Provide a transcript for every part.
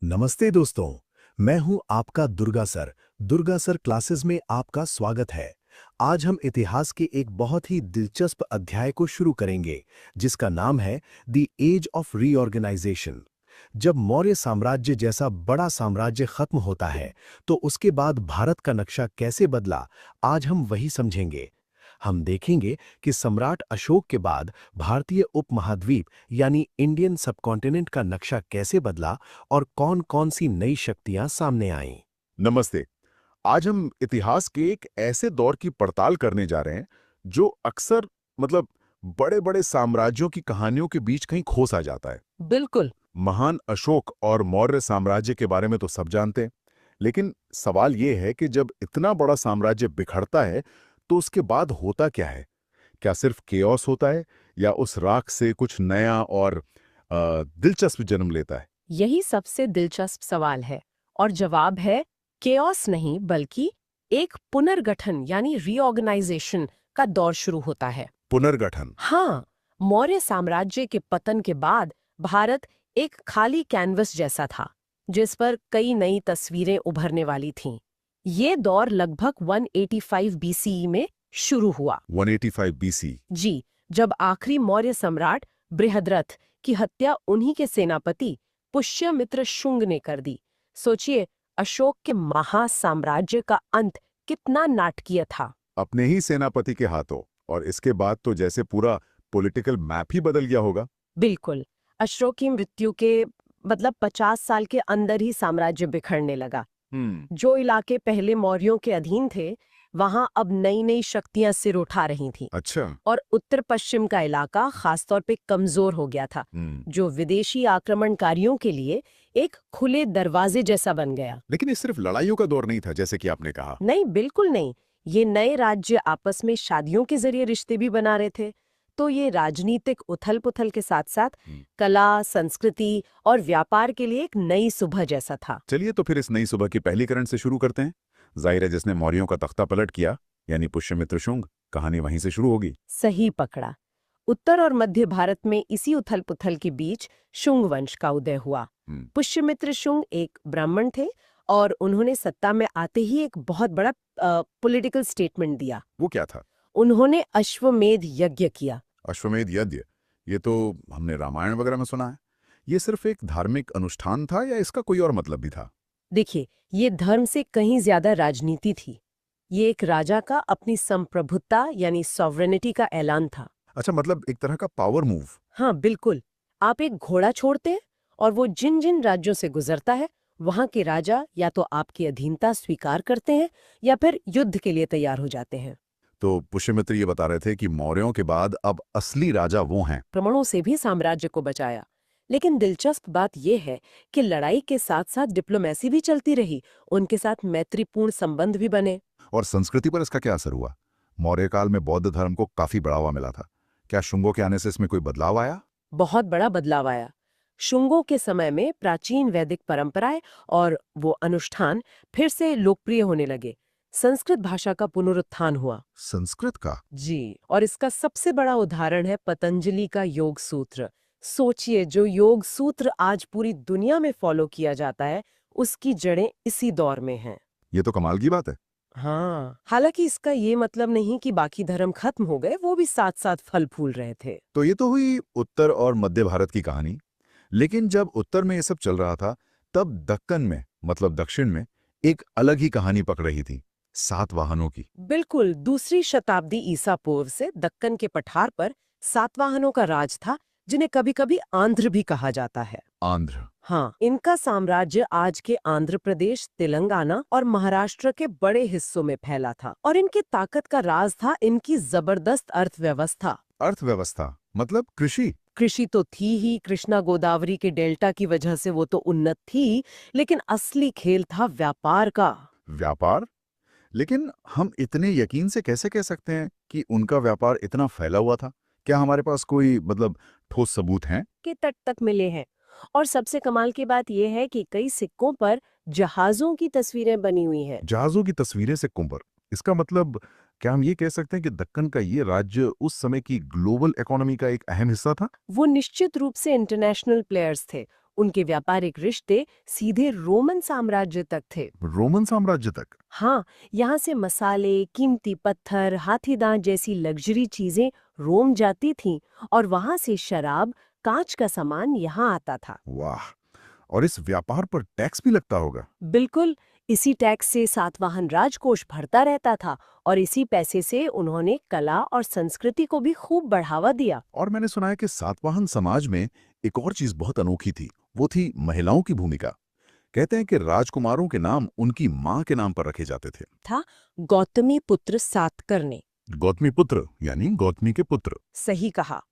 नमस्ते दोस्तों। मैं हूं आपका दुर्गा सर क्लासेस में आपका स्वागत है। आज हम इतिहास के एक बहुत ही दिलचस्प अध्याय को शुरू करेंगे, जिसका नाम है द एज ऑफ रीऑर्गेनाइजेशन। जब मौर्य साम्राज्य जैसा बड़ा साम्राज्य खत्म होता है, तो उसके बाद भारत का नक्शा कैसे बदला, आज हम वही समझेंगे। हम देखेंगे कि सम्राट अशोक के बाद भारतीय उपमहाद्वीप यानी इंडियन सबकॉन्टिनेंट का नक्शा कैसे बदला और कौन-कौन सी नई शक्तियां सामने आईं। नमस्ते। आज हम इतिहास के एक ऐसे दौर की पड़ताल करने जा रहे हैं जो अक्सर मतलब बड़े-बड़े साम्राज्यों की कहानियों के बीच कहीं खो सा जाता है। बिल्कुल। महान अशोक और मौर्य साम्राज्य के बारे में तो सब जानते हैं, लेकिन सवाल ये है कि जब इतना बड़ा साम्राज्य बिखरता है, तो उसके बाद होता क्या है? क्या सिर्फ केओस होता है या उस राख से कुछ नया और दिलचस्प जन्म लेता है? यही सबसे दिलचस्प सवाल है और जवाब है केओस नहीं बल्कि एक पुनर्गठन यानी रीऑर्गेनाइजेशन का दौर शुरू होता है। पुनर्गठन। हाँ, मौर्य साम्राज्य के पतन के बाद भारत एक खाली कैनवस जैसा था, जिस पर कई नई तस्वीरें उभरने वाली थीं। ये दौर लगभग 185 बीसीई में शुरू हुआ। 185 बीसी। जी, जब आखिरी मौर्य सम्राट बृहद्रथ की हत्या उन्हीं के सेनापति पुष्यमित्र शुंग ने कर दी। सोचिए, अशोक के महासाम्राज्य का अंत कितना नाटकीय था। अपने ही सेनापति के हाथों, और इसके बाद तो जैसे पूरा पॉलिटिकल मैप ही बदल गया होगा। बिल्कुल, अशोक की मृत्यु के 50 साल के अंदर ही साम्राज्य बिखरने लगा। जो इलाके पहले मौर्यों के अधीन थे, वहां अब नई नई शक्तियां सिर उठा रही थीं। अच्छा। और उत्तर पश्चिम का इलाका खासतौर पे कमजोर हो गया था, जो विदेशी आक्रमणकारियों के लिए एक खुले दरवाजे जैसा बन गया। लेकिन ये सिर्फ लड़ाइयों का दौर नहीं था, जैसे कि आपने कहा। नहीं, बिल्कुल नहीं। ये नए राज्य आपस में शादियों के जरिए रिश्ते भी बना रहे थे। तो ये राजनीतिक उथल-पुथल के साथ-साथ कला, संस्कृति और व्यापार के लिए एक नई सुबह जैसा था। चलिए तो फिर इस नई सुबह की पहली करण से शुरू करते हैं। जाहिर है जिसने मौर्यों का तख्ता पलट किया, यानी पुष्यमित्र शुंग, कहानी वहीं से शुरू होगी। सही पकड़ा। उत्तर और मध्य भारत में इसी उथल-पुथल के बीच शुंग वंश का उदय हुआ। पुष्यमित्र शुंग एक ब्राह्मण थे और उन्होंने सत्ता में आते ही एक बहुत बड़ा पॉलिटिकल स्टेटमेंट दिया। वो क्या था? उन्होंने अश्वमेध यज्ञ किया। अश्वमेध यज्ञ। ये तो हमने रामायण वगैरह में सुना है। ये सिर्फ एक धार्मिक अनुष्ठान था या इसका कोई और मतलब भी था? देखिए, ये धर्म से कहीं ज्यादा राजनीति थी। ये एक राजा का अपनी संप्रभुता यानी सॉवरेनिटी का ऐलान था। अच्छा, मतलब एक तरह का पावर मूव। हाँ, बिल्कुल। आप एक घोड़ा छोड़ते हैं और वो जिन जिन राज्यों से गुजरता है, वहां के राजा या तो आपकी अधीनता स्वीकार करते हैं या फिर युद्ध के लिए तैयार हो जाते हैं। तो पुष्यमित्र ये बता रहे थे कि मौर्यों के बाद अब असली राजा वो हैं। आक्रमणों से भी साम्राज्य को बचाया। लेकिन दिलचस्प बात यह है कि लड़ाई के साथ साथ डिप्लोमेसी भी चलती रही। उनके साथ मैत्रीपूर्ण संबंध भी बने। और संस्कृति पर इसका क्या असर हुआ? मौर्य काल में बौद्ध धर्म को काफी बढ़ावा मिला था। क्या शुंगों के आने से इसमें कोई बदलाव आया? बहुत बड़ा बदलाव आया। शुंगों के समय में प्राचीन वैदिक परंपराएं और वो अनुष्ठान फिर से लोकप्रिय होने लगे। संस्कृत भाषा का पुनरुत्थान हुआ। संस्कृत का? जी, और इसका सबसे बड़ा उदाहरण है पतंजलि का योग सूत्र। सोचिए, जो योग सूत्र आज पूरी दुनिया में फॉलो किया जाता है, उसकी जड़ें इसी दौर में हैं। ये तो कमाल की बात है। हाँ, हालांकि इसका ये मतलब नहीं कि बाकी धर्म खत्म हो गए, वो भी साथ साथ फल फूल रहे थे। तो ये तो हुई उत्तर और मध्य भारत की कहानी। लेकिन जब उत्तर में ये सब चल रहा था, तब दक्कन में, मतलब दक्षिण में, एक अलग ही कहानी पकड़ रही थी, सातवाहनों की। बिल्कुल, दूसरी शताब्दी ईसा पूर्व से दक्कन के पठार पर सातवाहनों का राज था, जिन्हें कभी कभी आंध्र भी कहा जाता है। आंध्र? हाँ, इनका साम्राज्य आज के आंध्र प्रदेश, तेलंगाना और महाराष्ट्र के बड़े हिस्सों में फैला था और इनकी ताकत का राज था इनकी जबरदस्त अर्थव्यवस्था। अर्थव्यवस्था मतलब कृषि? कृषि तो थी ही, कृष्णा गोदावरी के डेल्टा की वजह से वो तो उन्नत थी, लेकिन असली खेल था व्यापार का। व्यापार? लेकिन हम इतने यकीन से कैसे कह सकते हैं कि उनका व्यापार इतना फैला हुआ था? क्या हमारे पास कोई मतलब ठोस सबूत हैं? के तट तक मिले हैं। और सबसे कमाल की बात यह है कि कई सिक्कों पर जहाजों की तस्वीरें बनी हुई हैं। जहाजों की तस्वीरें सिक्कों पर? इसका मतलब क्या हम ये कह सकते हैं कि दक्कन का ये राज्य उस समय की ग्लोबल इकोनॉमी का एक अहम हिस्सा था? वो निश्चित रूप से इंटरनेशनल प्लेयर्स थे। उनके व्यापारिक रिश्ते सीधे रोमन साम्राज्य तक थे। रोमन साम्राज्य तक? हाँ, यहाँ से मसाले, कीमती पत्थर, हाथी दांत जैसी लग्जरी चीजें रोम जाती थीं और वहां से शराब, कांच का सामान यहाँ आता था। वाह! और इस व्यापार पर टैक्स भी लगता होगा? बिल्कुल, इसी टैक्स से सातवाहन राजकोष भरता रहता था और इसी पैसे से उन्होंने कला और संस्कृति को भी खूब बढ़ावा दिया। और मैंने सुना है कि सातवाहन समाज में एक और चीज बहुत अनोखी थी, वो थी महिलाओं की भूमिका। कहते हैं कि राजकुमारों के नाम उनकी मां के नाम पर रखे जाते थे। था गौतमी पुत्र सातकर्णी। गौतमी पुत्र यानी गौतमी के पुत्र। सही कहा।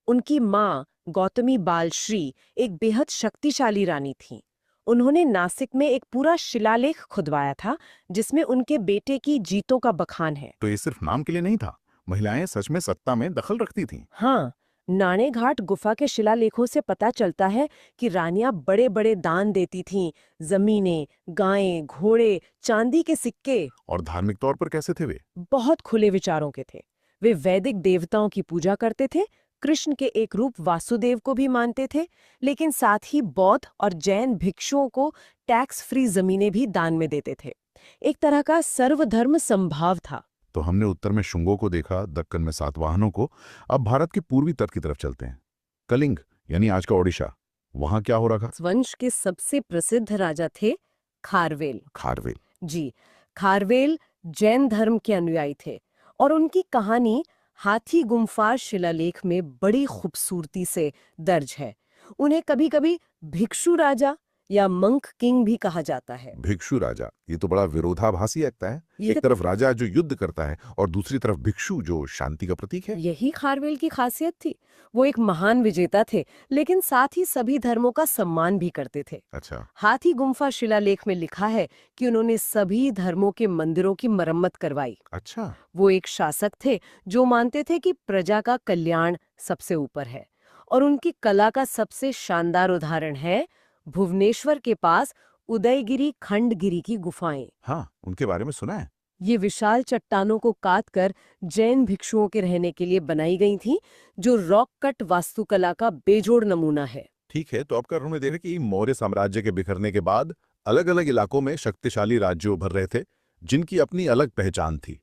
उनकी माँ गौतमी बालश्री एक बेहद शक्तिशाली रानी थीं। उन्होंने नासिक में एक पूरा शिलालेख खुदवाया था जिसमें उनके बेटे की जीतों का बखान है। तो ये सिर्फ नाम के लिए नहीं था, महिलाएं सच में सत्ता में दखल रखती थीं। हाँ, नाणेघाट गुफा के शिलालेखों से पता चलता है कि रानियां बड़े बड़े दान देती थीं, जमीनें, गायें, घोड़े, चांदी के सिक्के। और धार्मिक तौर पर कैसे थे वे? बहुत खुले विचारों के थे। वे वैदिक देवताओं की पूजा करते थे, कृष्ण के एक रूप वासुदेव को भी मानते थे, लेकिन साथ ही बौद्ध और जैन भिक्षुओं को टैक्स फ्री जमीनें भी दान में देते थे। एक तरह का सर्वधर्म समभाव था। तो हमने उत्तर में शुंगों को देखा, दक्कन में सातवाहनों को। अब भारत के पूर्वी तट की तरफ चलते हैं। कलिंग यानी आज का ओडिशा, वहां क्या हो रहा था? इस वंश के सबसे प्रसिद्ध राजा थे खारवेल। खारवेल? जी, खारवेल जैन धर्म के अनुयायी थे और उनकी कहानी हाथी गुम्फार शिलालेख में बड़ी खूबसूरती से दर्ज है। उन्हें कभी-कभी भिक्षु राजा या मंक किंग भी कहा जाता है। भिक्षु राजा, ये तो बड़ा विरोधाभासी लगता है। एक तरफ राजा जो युद्ध करता है और दूसरी तरफ भिक्षु जो शांति का प्रतीक है। यही खारवेल की खासियत थी। वो एक महान विजेता थे, लेकिन साथ ही सभी धर्मों का सम्मान भी करते थे। अच्छा। हाथी गुम्फा शिलालेख में लिखा है कि उन्होंने सभी धर्मों के मंदिरों की मरम्मत करवाई। अच्छा। वो एक शासक थे जो मानते थे कि प्रजा का कल्याण सबसे ऊपर है। और उनकी कला का सबसे शानदार उदाहरण है भुवनेश्वर के पास उदयगिरी खंडगिरी की गुफाएं। हाँ, उनके बारे में सुना है। ये विशाल चट्टानों को काटकर जैन भिक्षुओं के रहने के लिए बनाई गई थीं, जो रॉक कट वास्तुकला का बेजोड़ नमूना है। ठीक है, तो अब हमने देखा कि मौर्य साम्राज्य के बिखरने के बाद अलग अलग इलाकों में शक्तिशाली राज्य उभर रहे थे, जिनकी अपनी अलग पहचान थी।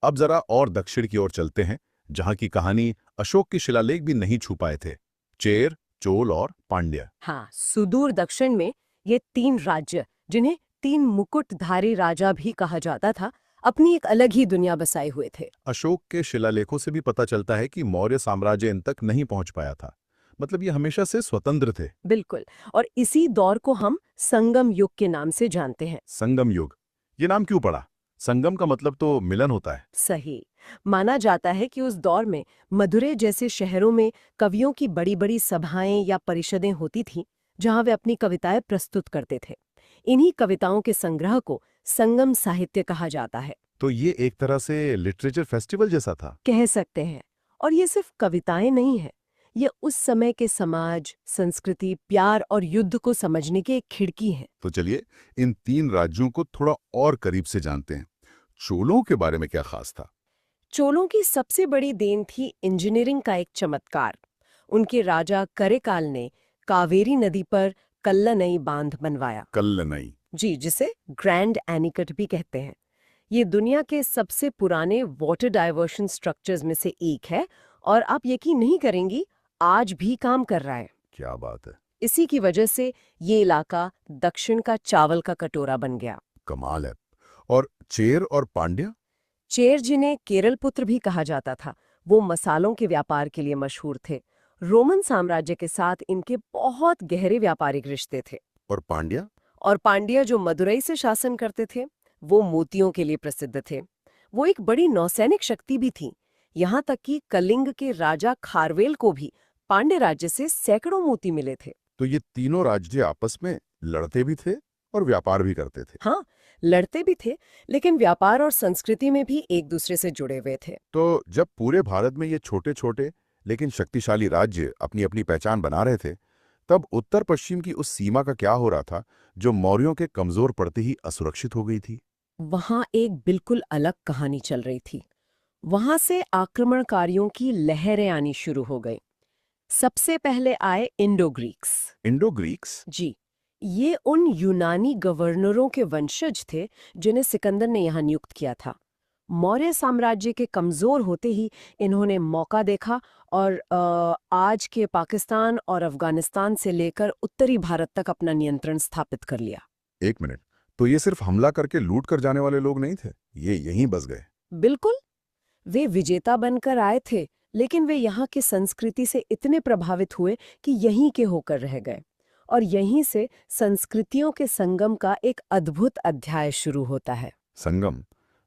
अब जरा और दक्षिण की ओर चलते हैं, जहां की कहानी अशोक के शिलालेख भी नहीं छू पाए थे। चेर, चोल और पांड्य। हाँ, सुदूर दक्षिण में ये तीन राज्य, जिन्हें तीन मुकुटधारी राजा भी कहा जाता था, अपनी एक अलग ही दुनिया बसाए हुए थे। अशोक के शिलालेखों से भी पता चलता है कि मौर्य साम्राज्य इन तक नहीं पहुंच पाया था। मतलब ये हमेशा से स्वतंत्र थे। बिल्कुल, और इसी दौर को हम संगम युग के नाम से जानते हैं। संगम युग, ये नाम क्यों पड़ा? संगम का मतलब तो मिलन होता है। सही। माना जाता है कि उस दौर में मदुरै जैसे शहरों में कवियों की बड़ी-बड़ी सभाएं या परिषदें होती थीं, जहां वे अपनी कविताएं प्रस्तुत करते थे। इन्हीं कविताओं के संग्रह को संगम साहित्य कहा जाता है। तो ये एक तरह से लिटरेचर फेस्टिवल जैसा था। कह सकते हैं। और ये सिर्फ कविताएं नहीं है, ये उस समय के समाज, संस्कृति, प्यार और युद्ध को समझने की एक खिड़की है। तो चलिए इन तीन राज्यों को थोड़ा और करीब से जानते हैं। चोलों के बारे में क्या खास था? चोलों की सबसे बड़ी देन थी इंजीनियरिंग का एक चमत्कार। उनके राजा करेकाल ने कावेरी नदी पर कल्लनई बांध बनवाया। कल्लनई? जी, जिसे ग्रैंड एनीकट भी कहते हैं। ये दुनिया के सबसे पुराने वाटर डाइवर्शन स्ट्रक्चर्स में से एक है और आप यकीन नहीं करेंगी, आज भी काम कर रहा है। क्या बात है। इसी की वजह से ये इलाका दक्षिण का चावल का कटोरा बन गया। कमाल है। और चेर और पांड्य? चेर, जिन्हें केरल पुत्र भी कहा जाता था, वो मसालों के व्यापार के लिए मशहूर थे। रोमन साम्राज्य के साथ इनके बहुत गहरे व्यापारिक रिश्ते थे। और पांड्य? और पांड्य, जो मदुरई से शासन करते थे, वो मोतियों के लिए प्रसिद्ध थे। वो एक बड़ी नौसैनिक शक्ति भी थी। यहाँ तक कि कलिंग के राजा खारवेल को भी पांड्य राज्य से सैकड़ों मोती मिले थे। तो ये तीनों राज्य आपस में लड़ते भी थे और व्यापार भी करते थे। हाँ, लड़ते भी थे, लेकिन व्यापार और संस्कृति में भी एक दूसरे से जुड़े हुए थे। तो जब पूरे भारत में ये छोटे छोटे लेकिन शक्तिशाली राज्य अपनी अपनी पहचान बना रहे थे, तब उत्तर पश्चिम की उस सीमा का क्या हो रहा था जो मौर्यों के कमजोर पड़ते ही असुरक्षित हो गई थी? वहां एक बिल्कुल अलग कहानी चल रही थी। वहां से आक्रमणकारियों की लहरें आनी शुरू हो गई। सबसे पहले आए इंडो ग्रीक्स। Indo Greeks? जी, ये उन यूनानी गवर्नरों के वंशज थे जिन्हें सिकंदर ने यहाँ नियुक्त किया था। मौर्य साम्राज्य के कमजोर होते ही इन्होंने मौका देखा और आज के पाकिस्तान और अफगानिस्तान से लेकर उत्तरी भारत तक अपना नियंत्रण स्थापित कर लिया। एक मिनट, तो ये सिर्फ हमला करके लूट कर जाने वाले लोग नहीं थे, ये यहीं बस गए? बिल्कुल, वे विजेता बनकर आए थे, लेकिन वे यहाँ की संस्कृति से इतने प्रभावित हुए कि यहीं के होकर रह गए। और यहीं से संस्कृतियों के संगम का एक अद्भुत अध्याय शुरू होता है। संगम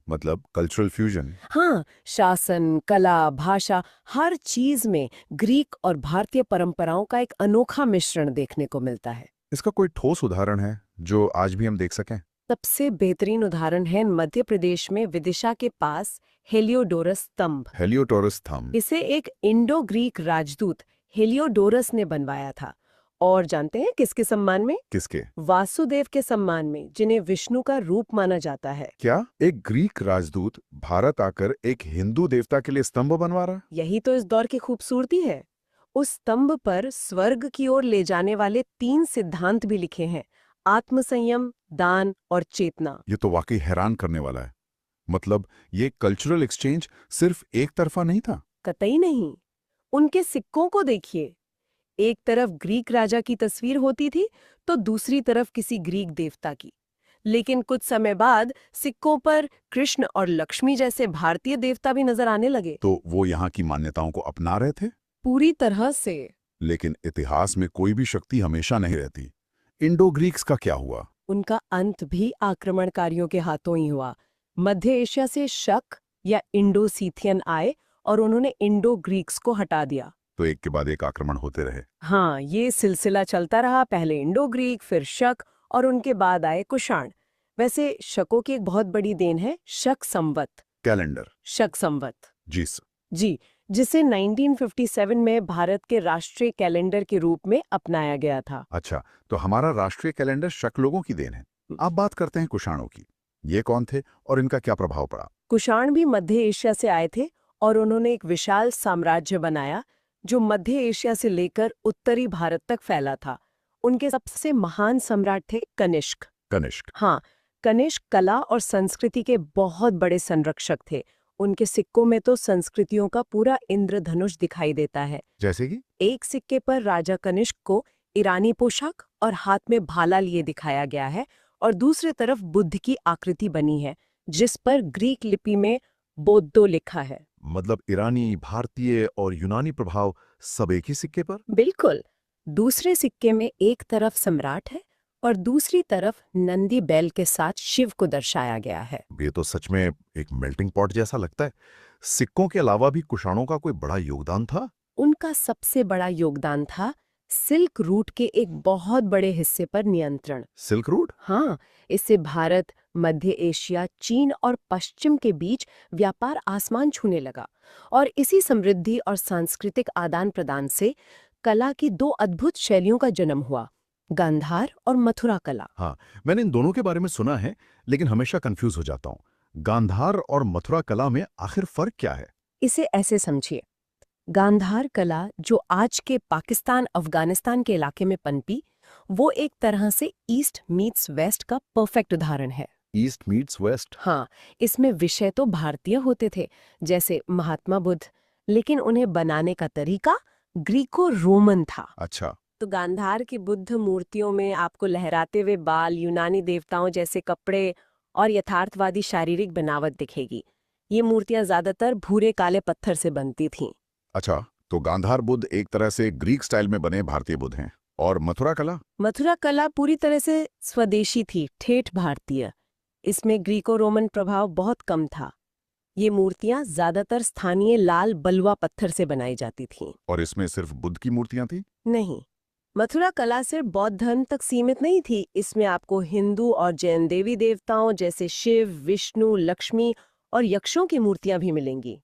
मतलब कल्चरल फ्यूजन? हाँ, शासन, कला, भाषा, हर चीज में ग्रीक और भारतीय परंपराओं का एक अनोखा मिश्रण देखने को मिलता है। इसका कोई ठोस उदाहरण है जो आज भी हम देख सकें? सबसे बेहतरीन उदाहरण है मध्य प्रदेश में विदिशा के पास हेलियोडोरस स्तंभ। हेलियोडोरस स्तंभ? इसे एक इंडो ग्रीक राजदूत हेलियोडोरस ने बनवाया था। और जानते हैं किसके सम्मान में? किसके? वासुदेव के सम्मान में, जिन्हें विष्णु का रूप माना जाता है। क्या एक ग्रीक राजदूत भारत आकर एक हिंदू देवता के लिए स्तंभ बनवा रहा? यही तो इस दौर की खूबसूरती है। उस स्तंभ पर स्वर्ग की ओर ले जाने वाले 3 सिद्धांत भी लिखे हैं: आत्मसंयम, दान और चेतना। ये तो वाकई हैरान करने वाला है। मतलब ये कल्चरल एक्सचेंज सिर्फ एक तरफा नहीं था? कतई नहीं। उनके सिक्कों को देखिए, एक तरफ ग्रीक राजा की तस्वीर होती थी तो दूसरी तरफ किसी ग्रीक देवता की। लेकिन कुछ समय बाद सिक्कों पर कृष्ण और लक्ष्मी जैसे भारतीय देवता भी नजर आने लगे। तो वो यहाँ की मान्यताओं को अपना रहे थे? पूरी तरह से। लेकिन इतिहास में कोई भी शक्ति हमेशा नहीं रहती। इंडो ग्रीक्स का क्या हुआ? उनका अंत भी आक्रमणकारियों के हाथों ही हुआ। मध्य एशिया से शक या इंडो सीथियन आए और उन्होंने इंडो ग्रीक्स को हटा दिया। तो एक के बाद एक आक्रमण होते रहे। हाँ, ये सिलसिला चलता रहा। पहले इंडो ग्रीक, फिर शक और उनके बाद आए कुषाण। वैसे शकों की एक बहुत बड़ी देन है शक संवत। कैलेंडर? शक संवत जी सर। जी, जिसे 1957 में भारत के राष्ट्रीय कैलेंडर के रूप में अपनाया गया था। अच्छा, तो हमारा राष्ट्रीय कैलेंडर शक लोगों की देन है। आप बात करते हैं कुषाणों की। ये कौन थे और इनका क्या प्रभाव पड़ा? कुषाण भी मध्य एशिया से आए थे और उन्होंने एक विशाल साम्राज्य बनाया जो मध्य एशिया से लेकर उत्तरी भारत तक फैला था। उनके सबसे महान सम्राट थे कनिष्क। कनिष्क? हाँ, कनिष्क कला और संस्कृति के बहुत बड़े संरक्षक थे। उनके सिक्कों में तो संस्कृतियों का पूरा इंद्रधनुष दिखाई देता है। जैसे कि? एक सिक्के पर राजा कनिष्क को ईरानी पोशाक और हाथ में भाला लिए दिखाया गया है और दूसरे तरफ बुद्ध की आकृति बनी है जिस पर ग्रीक लिपि में बौद्धो लिखा है। मतलब ईरानी, भारतीय और यूनानी प्रभाव सब एक ही सिक्के पर? बिल्कुल। दूसरे सिक्के में एक तरफ सम्राट है और दूसरी तरफ नंदी बैल के साथ शिव को दर्शाया गया है। ये तो सच में एक मेल्टिंग पॉट जैसा लगता है। सिक्कों के अलावा भी कुषाणों का कोई बड़ा योगदान था? उनका सबसे बड़ा योगदान था सिल्क रूट के एक बहुत बड़े हिस्से पर नियंत्रण। Silk route? हाँ, इससे भारत, मध्य एशिया, चीन और पश्चिम के बीच व्यापार आसमान छूने लगा। और इसी समृद्धि और सांस्कृतिक आदान प्रदान से कला की 2 अद्भुत शैलियों का जन्म हुआ, गांधार और मथुरा कला। हाँ, मैंने इन दोनों के बारे में सुना है, लेकिन हमेशा कंफ्यूज हो जाता हूँ। गांधार और मथुरा कला में आखिर फर्क क्या है? इसे ऐसे समझिए, गांधार कला जो आज के पाकिस्तान, अफगानिस्तान के इलाके में पनपी, वो एक तरह से ईस्ट मीट्स वेस्ट का परफेक्ट उदाहरण है। East meets west? हाँ, इसमें विषय तो भारतीय होते थे, जैसे महात्मा बुद्ध, लेकिन उन्हें बनाने का तरीका ग्रीको रोमन था। अच्छा। तो गांधार की बुद्ध मूर्तियों में आपको लहराते हुए बाल, यूनानी देवताओं जैसे कपड़े और यथार्थवादी शारीरिक बनावट दिखेगी। ये मूर्तियां ज्यादातर भूरे काले पत्थर से बनती थीं। अच्छा, तो गांधार बुद्ध एक तरह से ग्रीक स्टाइल में बने भारतीय बुद्ध हैं। और मथुरा कला? मथुरा कला पूरी तरह से स्वदेशी थी, ठेठ भारतीय। इसमें ग्रीको रोमन प्रभाव बहुत कम था। ये मूर्तियां ज्यादातर स्थानीय लाल बलुआ पत्थर से बनाई जाती थीं। और इसमें सिर्फ बुद्ध की मूर्तियां थी? नहीं, मथुरा कला सिर्फ बौद्ध धर्म तक सीमित नहीं थी। इसमें आपको हिंदू और जैन देवी देवताओं जैसे शिव, विष्णु, लक्ष्मी और यक्षों की मूर्तियां भी मिलेंगी।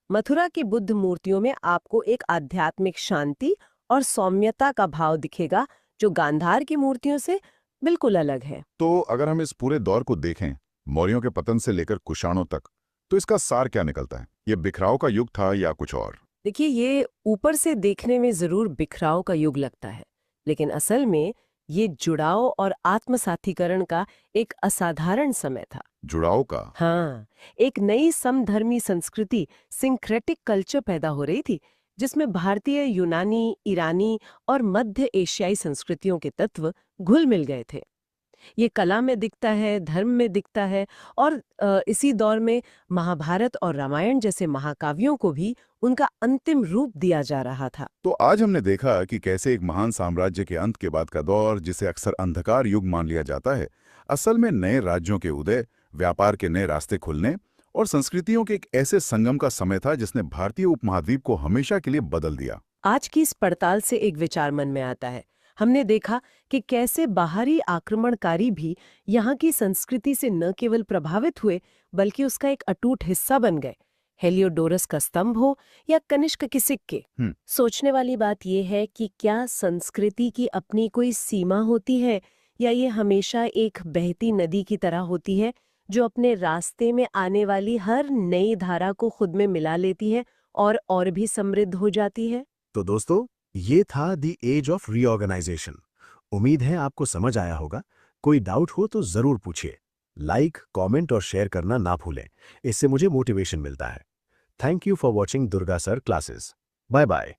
मथुरा की बुद्ध मूर्तियों में आपको एक आध्यात्मिक शांति और सौम्यता का भाव दिखेगा जो गांधार की मूर्तियों से बिल्कुल अलग है। तो अगर हम इस पूरे दौर को देखें, मौर्यों के पतन से लेकर कुषाणों तक, तो इसका सार क्या निकलता है? ये बिखराव का युग था या कुछ और? देखिए, ये ऊपर से देखने में जरूर बिखराव का युग लगता है, लेकिन असल में ये जुड़ाव और आत्मसातीकरण का एक असाधारण समय था। जुड़ाव का। हाँ, एक नई समधर्मी संस्कृति, सिंक्रेटिक कल्चर पैदा हो रही थी, जिसमें भारतीय, यूनानी, ईरानी और मध्य एशियाई संस्कृतियों के तत्व घुल मिल गए थे। ये कला में दिखता है, धर्म में दिखता है, और इसी दौर में महाभारत और रामायण जैसे महाकाव्यों को भी उनका अंतिम रूप दिया जा रहा था। तो आज हमने देखा कि कैसे एक महान साम्राज्य के अंत के बाद का दौर, जिसे अक्सर अंधकार युग मान लिया जाता है, असल में नए राज्यों के उदय, व्यापार के नए रास्ते खुलने और संस्कृतियों के एक ऐसे संगम का समय था जिसने भारतीय उपमहाद्वीप को हमेशा के लिए बदल दिया। आज की इस पड़ताल से एक विचार मन में आता है। हमने देखा कि कैसे बाहरी आक्रमणकारी भी यहाँ की संस्कृति से न केवल प्रभावित हुए, बल्कि उसका एक अटूट हिस्सा बन गए। हेलियोडोरस का स्तंभ हो या कनिष्क के सिक्के। सोचने वाली बात यह है कि क्या संस्कृति की अपनी कोई सीमा होती है, या ये हमेशा एक बहती नदी की तरह होती है जो अपने रास्ते में आने वाली हर नई धारा को खुद में मिला लेती है और भी समृद्ध हो जाती है। तो दोस्तों, ये था द एज ऑफ रीऑर्गेनाइजेशन। उम्मीद है आपको समझ आया होगा। कोई डाउट हो तो जरूर पूछिए। लाइक, कमेंट और शेयर करना ना भूलें, इससे मुझे मोटिवेशन मिलता है। Thank you for watching Durga sir classes. Bye bye.